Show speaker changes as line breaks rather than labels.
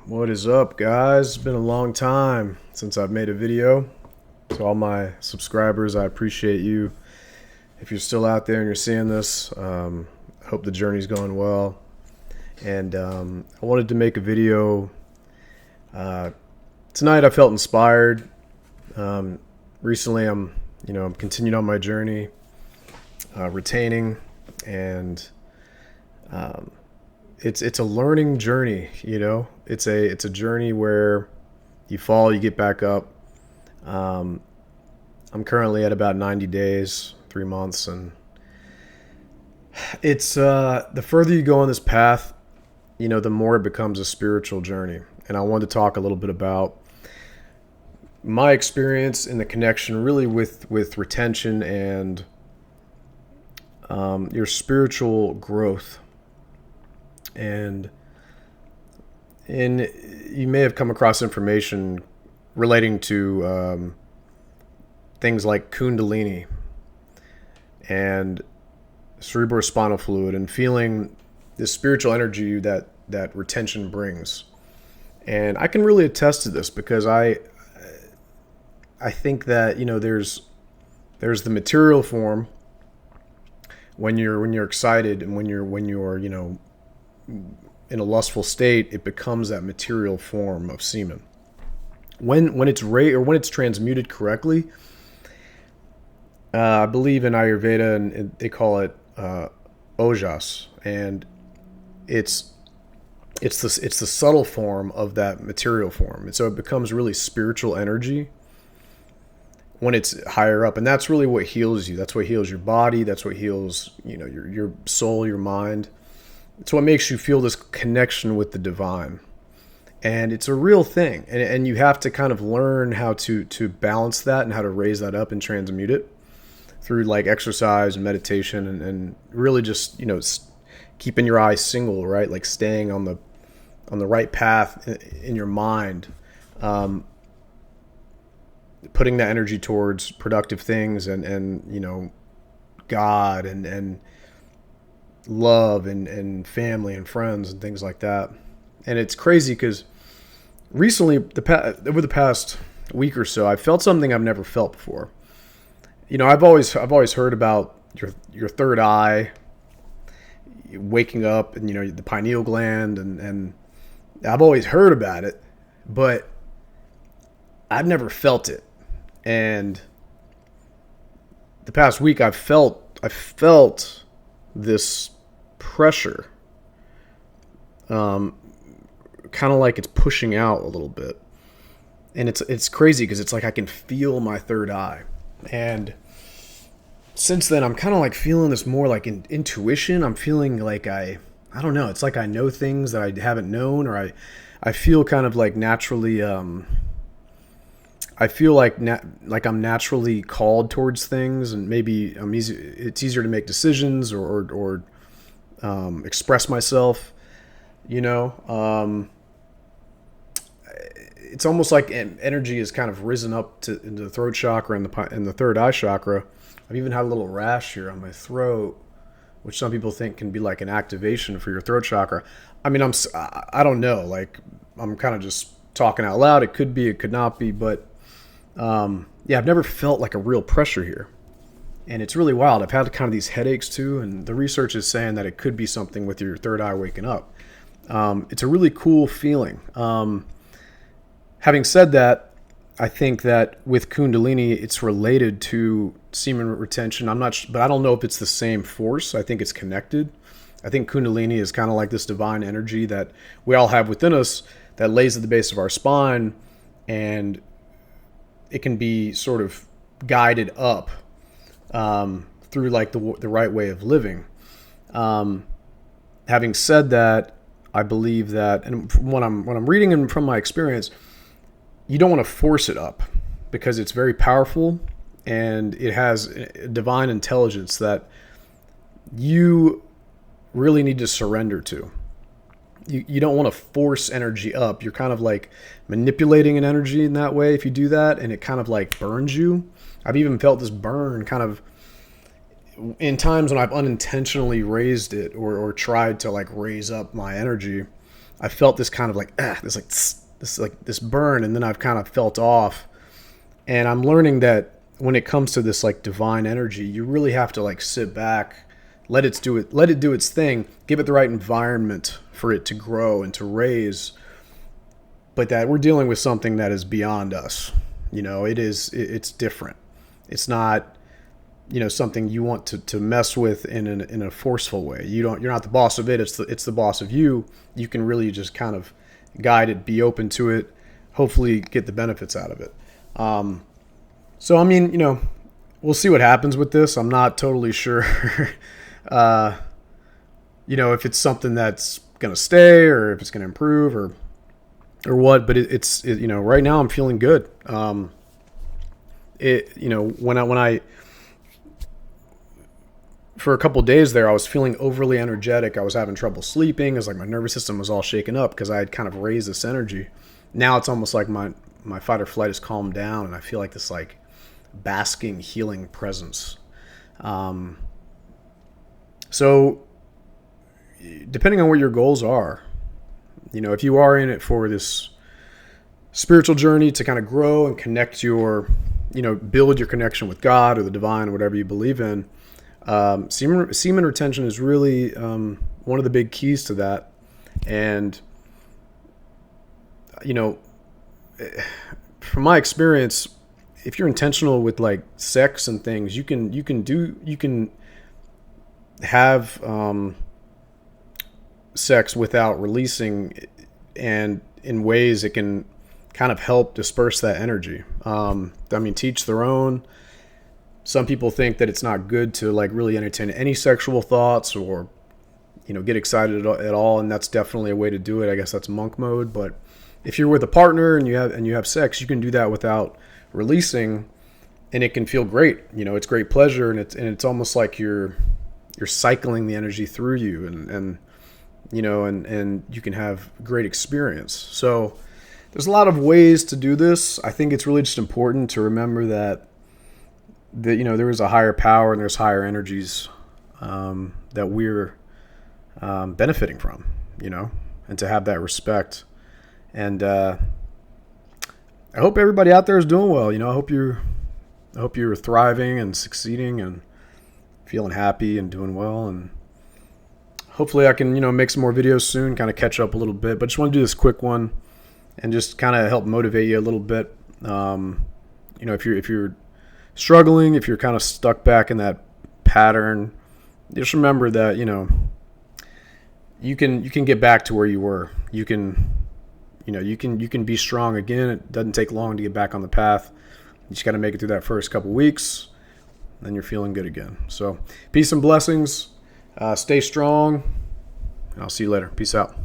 What is up, guys? It's been a long time since I've made a video. To all my subscribers, I appreciate you. If you're still out there and you're seeing this, I hope the journey's going well. And I wanted to make a video. Tonight I felt inspired. Recently I'm continuing on my journey, retaining, and it's a learning journey. It's a journey where you fall, you get back up. I'm currently at about 90 days, 3 months, and it's the further you go on this path, the more it becomes a spiritual journey. And I wanted to talk a little bit about my experience in the connection really with retention and your spiritual growth. And you may have come across information relating to things like Kundalini and cerebrospinal fluid, and feeling this spiritual energy that retention brings. And I can really attest to this because I think that there's the material form when you're excited, and when you're in a lustful state. It becomes that material form of semen. When it's transmuted correctly, I believe in Ayurveda, and they call it ojas, and it's the subtle form of that material form, and so it becomes really spiritual energy when it's higher up. And that's really what heals you. That's what heals your body. That's what heals your soul, your mind. It's what makes you feel this connection with the divine. And it's a real thing. And you have to kind of learn how to balance that and how to raise that up and transmute it through like exercise and meditation, and really just, keeping your eyes single, right? Like staying on the right path in your mind. Putting that energy towards productive things, and God, and love, and family and friends and things like that. And it's crazy because recently, over the past week or so, I felt something I've never felt before. I've always heard about your third eye, waking up, and the pineal gland, and I've always heard about it, but I've never felt it. And the past week, I felt this pressure, kind of like it's pushing out a little bit. And it's crazy because it's like I can feel my third eye. And since then, I'm kind of like feeling this more like intuition. I'm feeling like I don't know. It's like I know things that I haven't known, or I feel kind of like naturally. I feel like I'm naturally called towards things, and maybe it's easier to make decisions or express myself. It's almost like energy is kind of risen up into the throat chakra and the third eye chakra. I've even had a little rash here on my throat, which some people think can be like an activation for your throat chakra. I mean, I don't know. Like, I'm kind of just talking out loud. It could be, it could not be, but yeah, I've never felt like a real pressure here. And it's really wild. I've had kind of these headaches too, and the research is saying that it could be something with your third eye waking up. It's a really cool feeling. Having said that, I think that with Kundalini, it's related to semen retention. But I don't know if it's the same force. I think it's connected. I think Kundalini is kind of like this divine energy that we all have within us that lays at the base of our spine, and it can be sort of guided up through like the right way of living. Having said that, I believe that, and when I'm reading and from my experience, you don't want to force it up because it's very powerful, and it has a divine intelligence that you really need to surrender to. You don't want to force energy up. You're kind of like manipulating an energy in that way if you do that, and it kind of like burns you. I've even felt this burn kind of in times when I've unintentionally raised it or tried to like raise up my energy. I felt this kind of like, this burn, and then I've kind of felt off. And I'm learning that when it comes to this like divine energy, you really have to like sit back, let it do its thing, give it the right environment for it to grow and to raise. But that we're dealing with something that is beyond us. It's different. It's not, something you want to mess with in a forceful way. You're not the boss of it. It's the boss of you. You can really just kind of guide it, be open to it, hopefully get the benefits out of it. So, I mean, we'll see what happens with this. I'm not totally sure, if it's something that's going to stay or if it's going to improve or what, but it's right now I'm feeling good. When I for a couple of days there, I was feeling overly energetic. I was having trouble sleeping. It was like my nervous system was all shaken up because I had kind of raised this energy. Now it's almost like my fight or flight has calmed down, and I feel like this like basking, healing presence. So depending on what your goals are, if you are in it for this spiritual journey to kind of grow and connect your, build your connection with God or the divine or whatever you believe in, semen retention is really one of the big keys to that. And, from my experience, if you're intentional with like sex and things, you can have sex without releasing, and in ways it can kind of help disperse that energy. Teach their own. Some people think that it's not good to like really entertain any sexual thoughts or get excited at all, and that's definitely a way to do it. I guess that's monk mode. But if you're with a partner and you have sex, you can do that without releasing, and it can feel great. It's great pleasure, and it's almost like you're cycling the energy through you, and you can have great experience. So there's a lot of ways to do this. I think it's really just important to remember that there is a higher power and there's higher energies that we're benefiting from, and to have that respect. And I hope everybody out there is doing well. I hope you're thriving and succeeding and feeling happy and doing well. And hopefully I can, make some more videos soon, kind of catch up a little bit. But just want to do this quick one and just kind of help motivate you a little bit. If you're struggling, if you're kind of stuck back in that pattern, just remember that, you can get back to where you were. You can be strong again. It doesn't take long to get back on the path. You just got to make it through that first couple weeks, then you're feeling good again. So peace and blessings. Stay strong. I'll see you later. Peace out.